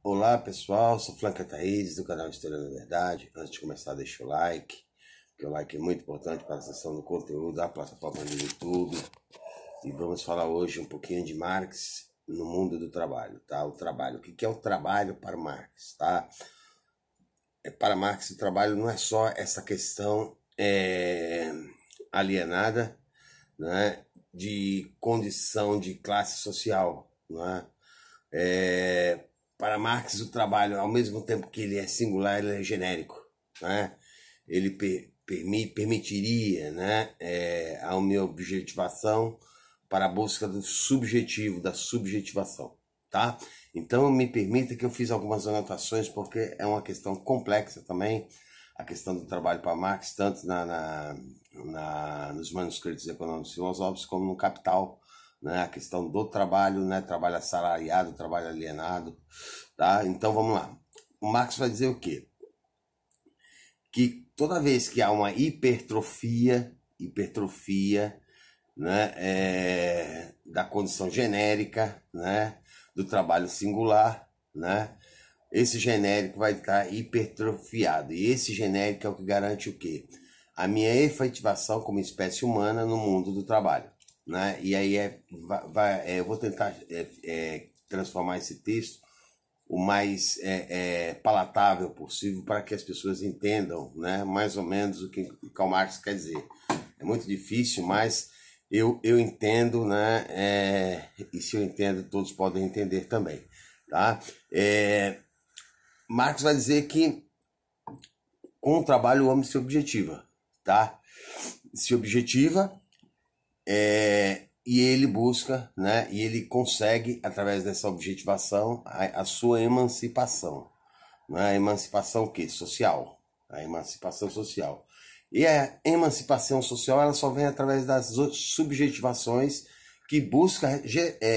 Olá pessoal, sou Flanca Thaís do canal História da Verdade. Antes de começar, deixa o like, porque o like é muito importante para a acessão do conteúdo da plataforma do YouTube. E vamos falar hoje um pouquinho de Marx no mundo do trabalho, tá? O trabalho, o que é o trabalho para Marx, tá? Para Marx, o trabalho não é só essa questão alienada, né, de condição de classe social, né? Para Marx, o trabalho, ao mesmo tempo que ele é singular, ele é genérico, né? Ele permitiria, né, a minha objetivação para a busca do subjetivo, da subjetivação, tá? Então, me permita que eu fiz algumas anotações, porque é uma questão complexa também, a questão do trabalho para Marx, tanto nos manuscritos econômicos e filosóficos, como no Capital, né? A questão do trabalho, né? Trabalho assalariado, trabalho alienado, tá? Então, vamos lá. O Marx vai dizer o quê? Que toda vez que há uma hipertrofia, né, da condição genérica, né, do trabalho singular, né, esse genérico vai estar hipertrofiado. E esse genérico é o que garante o quê? A minha efetivação como espécie humana no mundo do trabalho, né? E aí eu vou tentar transformar esse texto o mais palatável possível para que as pessoas entendam, né, mais ou menos o que Karl Marx quer dizer. É muito difícil, mas eu entendo, né, e se eu entendo, todos podem entender também, tá? Marx vai dizer que com o trabalho o homem se objetiva, tá? Se objetiva e ele busca, né, e ele consegue, através dessa objetivação, a sua emancipação. Né? A emancipação o quê? Social. A emancipação social. E a emancipação social ela só vem através das subjetivações que busca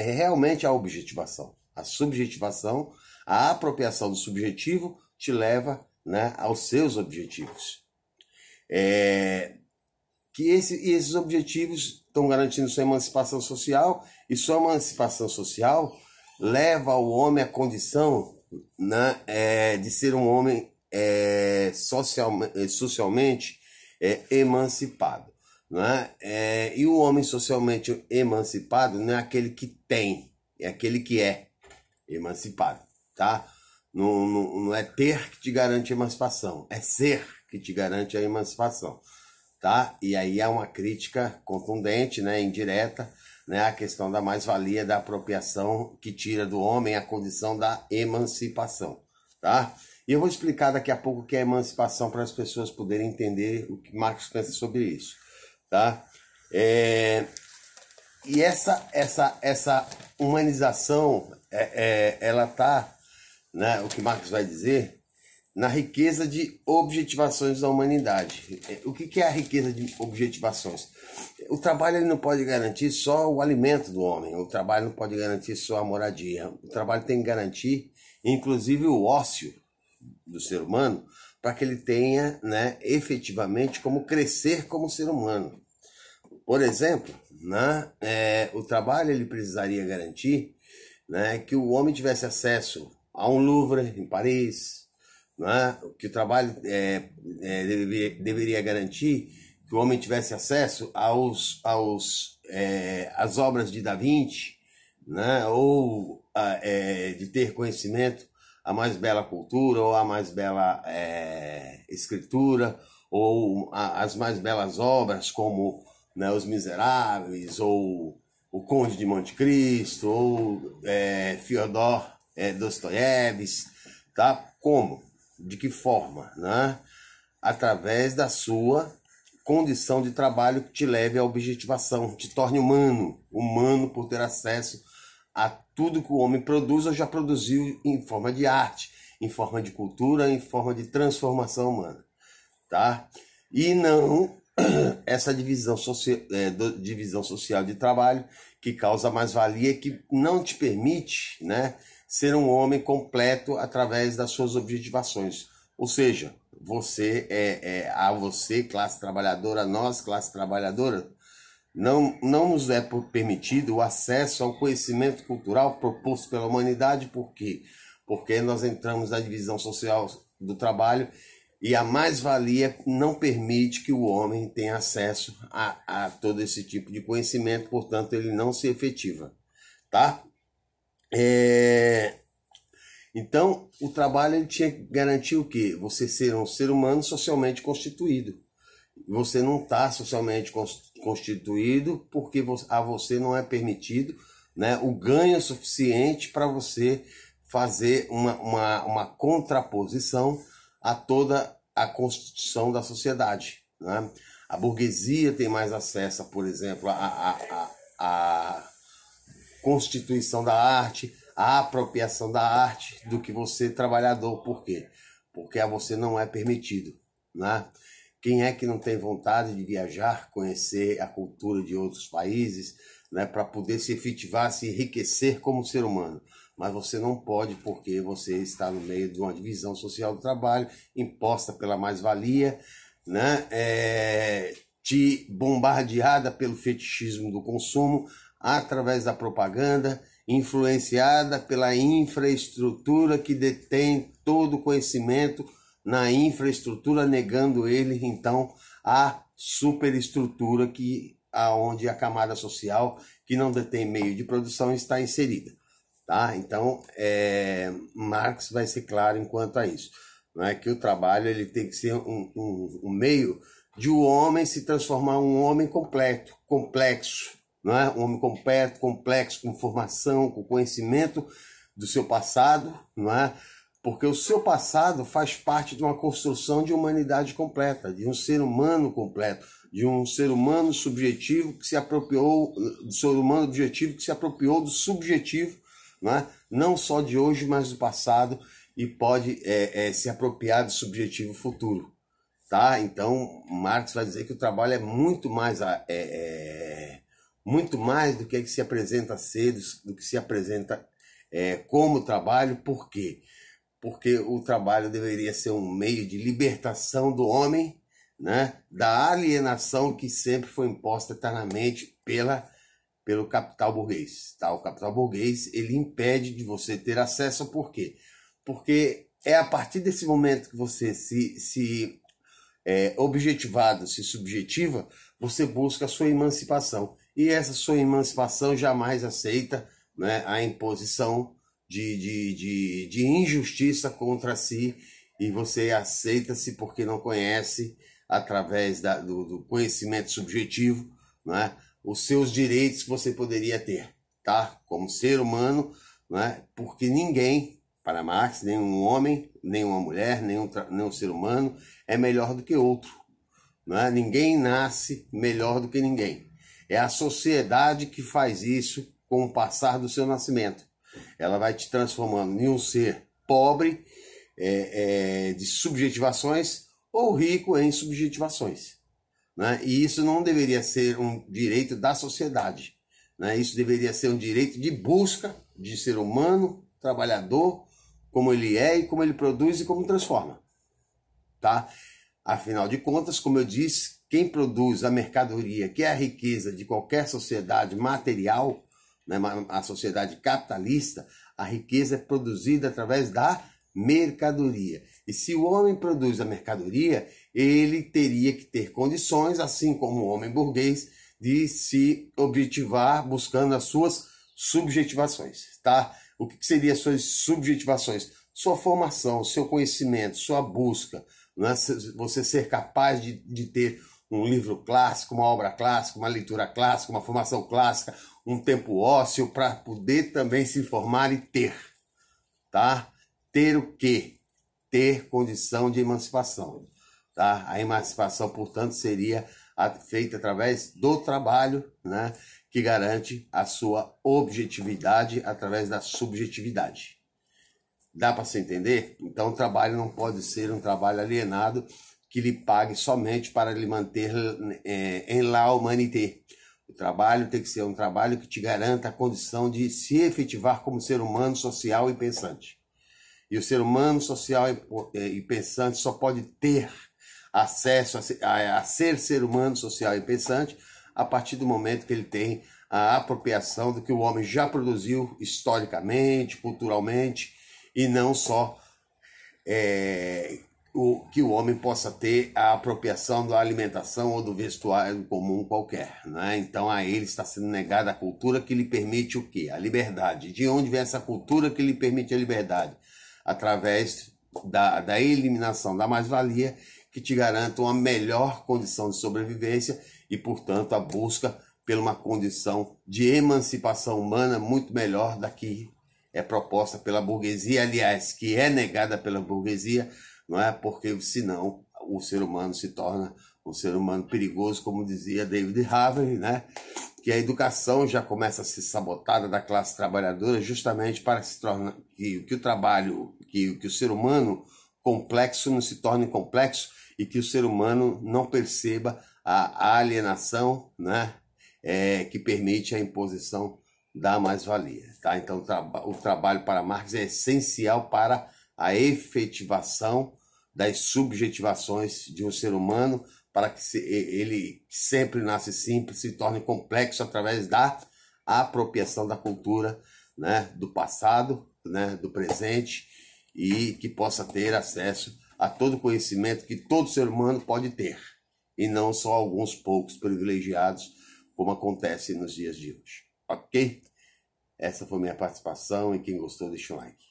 realmente a objetivação. A subjetivação, a apropriação do subjetivo te leva, né, aos seus objetivos. Esses objetivos estão garantindo sua emancipação social, e sua emancipação social leva o homem à condição, né, de ser um homem socialmente emancipado. Né? E o homem socialmente emancipado não é aquele que tem, é aquele que é emancipado. Tá? Não é ter que te garante a emancipação, é ser que te garante a emancipação. Tá? E aí há uma crítica contundente, né, indireta, né, a questão da mais-valia da apropriação que tira do homem a condição da emancipação. Tá? E eu vou explicar daqui a pouco o que é emancipação para as pessoas poderem entender o que Marx pensa sobre isso. Tá? E essa humanização, ela está, né, o que Marx vai dizer, na riqueza de objetivações da humanidade. O que é a riqueza de objetivações? O trabalho ele não pode garantir só o alimento do homem, o trabalho não pode garantir só a moradia, o trabalho tem que garantir, inclusive, o ócio do ser humano, para que ele tenha, né, efetivamente como crescer como ser humano. Por exemplo, né, o trabalho ele precisaria garantir, né, que o homem tivesse acesso a um Louvre em Paris, né, que o trabalho deveria garantir que o homem tivesse acesso às obras de Da Vinci, né, ou de ter conhecimento a mais bela cultura, ou a mais bela escritura, ou as mais belas obras, como, né, Os Miseráveis, ou O Conde de Monte Cristo, ou Fyodor Dostoiévski, tá? Como? De que forma? Né? Através da sua condição de trabalho que te leve à objetivação, te torne humano por ter acesso a tudo que o homem produz ou já produziu em forma de arte, em forma de cultura, em forma de transformação humana. Tá? E não essa divisão social de trabalho que causa mais-valia, que não te permite, né, ser um homem completo através das suas objetivações. Ou seja, você, classe trabalhadora, nós, classe trabalhadora, não nos é permitido o acesso ao conhecimento cultural proposto pela humanidade. Por quê? Porque nós entramos na divisão social do trabalho e a mais-valia não permite que o homem tenha acesso a todo esse tipo de conhecimento, portanto, ele não se efetiva, tá? Então, o trabalho ele tinha que garantir o quê? Você ser um ser humano socialmente constituído. Você não está socialmente constituído porque a você não é permitido, né, o ganho suficiente para você fazer uma contraposição a toda a constituição da sociedade, né? A burguesia tem mais acesso, por exemplo, a constituição da arte, a apropriação da arte do que você, trabalhador. Por quê? Porque a você não é permitido, né? Quem é que não tem vontade de viajar, conhecer a cultura de outros países, né, para poder se efetivar, se enriquecer como ser humano? Mas você não pode, porque você está no meio de uma divisão social do trabalho imposta pela mais-valia, né, te bombardeada pelo fetichismo do consumo, através da propaganda, influenciada pela infraestrutura que detém todo o conhecimento na infraestrutura, negando ele, então, a superestrutura aonde a camada social que não detém meio de produção está inserida. Tá? Então, Marx vai ser claro enquanto a isso. Não é que o trabalho ele tem que ser um meio de o homem se transformar em um homem completo, complexo, não é? Um homem completo, complexo, com formação, com conhecimento do seu passado, não é? Porque o seu passado faz parte de uma construção de humanidade completa, de um ser humano completo, de um ser humano subjetivo que se apropriou do ser humano objetivo que se apropriou do subjetivo, não é? Não só de hoje, mas do passado, e pode se apropriar do subjetivo futuro, tá? Então Marx vai dizer que o trabalho é muito mais muito mais do que se apresenta cedo, do que se apresenta como trabalho. Por quê? Porque o trabalho deveria ser um meio de libertação do homem, né, da alienação que sempre foi imposta eternamente pelo capital burguês. Tá? O capital burguês ele impede de você ter acesso. Por quê? Porque é a partir desse momento que você se objetivado, se subjetiva, você busca a sua emancipação. E essa sua emancipação jamais aceita, né, a imposição de injustiça contra si, e você aceita-se porque não conhece, através do conhecimento subjetivo, né, os seus direitos que você poderia ter, tá? Como ser humano, né? Porque ninguém, para Marx, nenhum homem, nenhuma mulher, nenhum ser humano é melhor do que outro, né? Ninguém nasce melhor do que ninguém. É a sociedade que faz isso com o passar do seu nascimento. Ela vai te transformando em um ser pobre, de subjetivações, ou rico em subjetivações, né? E isso não deveria ser um direito da sociedade, né? Isso deveria ser um direito de busca de ser humano, trabalhador, como ele é e como ele produz e como transforma, tá? Afinal de contas, como eu disse, quem produz a mercadoria, que é a riqueza de qualquer sociedade material, né, a sociedade capitalista, a riqueza é produzida através da mercadoria. E se o homem produz a mercadoria, ele teria que ter condições, assim como o homem burguês, de se objetivar buscando as suas subjetivações, tá? O que seriam as suas subjetivações? Sua formação, seu conhecimento, sua busca, né? Você ser capaz de ter um livro clássico, uma obra clássica, uma leitura clássica, uma formação clássica, um tempo ósseo para poder também se informar e ter, tá? Ter o quê? Ter condição de emancipação, tá? A emancipação, portanto, seria feita através do trabalho, né, que garante a sua objetividade através da subjetividade. Dá para se entender? Então o trabalho não pode ser um trabalho alienado que lhe pague somente para lhe manter em la humanité. O trabalho tem que ser um trabalho que te garanta a condição de se efetivar como ser humano social e pensante. E o ser humano social e pensante só pode ter acesso a ser humano social e pensante a partir do momento que ele tem a apropriação do que o homem já produziu historicamente, culturalmente, e não só que o homem possa ter a apropriação da alimentação ou do vestuário comum qualquer, né? Então a ele está sendo negada a cultura que lhe permite o quê? A liberdade. De onde vem essa cultura que lhe permite a liberdade? Através da eliminação da mais-valia, que te garanta uma melhor condição de sobrevivência e, portanto, a busca por uma condição de emancipação humana muito melhor da que é proposta pela burguesia, aliás, que é negada pela burguesia, não é? Porque senão o ser humano se torna um ser humano perigoso, como dizia David Harvey, né? Que a educação já começa a ser sabotada da classe trabalhadora justamente para se tornar que o trabalho, que o ser humano complexo não se torne complexo e que o ser humano não perceba a alienação, né? Que permite a imposição da mais-valia, tá? Então o trabalho para Marx é essencial para a efetivação das subjetivações de um ser humano, para que ele sempre nasce simples, se torne complexo através da apropriação da cultura, né, do passado, né, do presente, e que possa ter acesso a todo o conhecimento que todo ser humano pode ter, e não só alguns poucos privilegiados, como acontece nos dias de hoje. Ok? Essa foi minha participação e quem gostou deixa um like.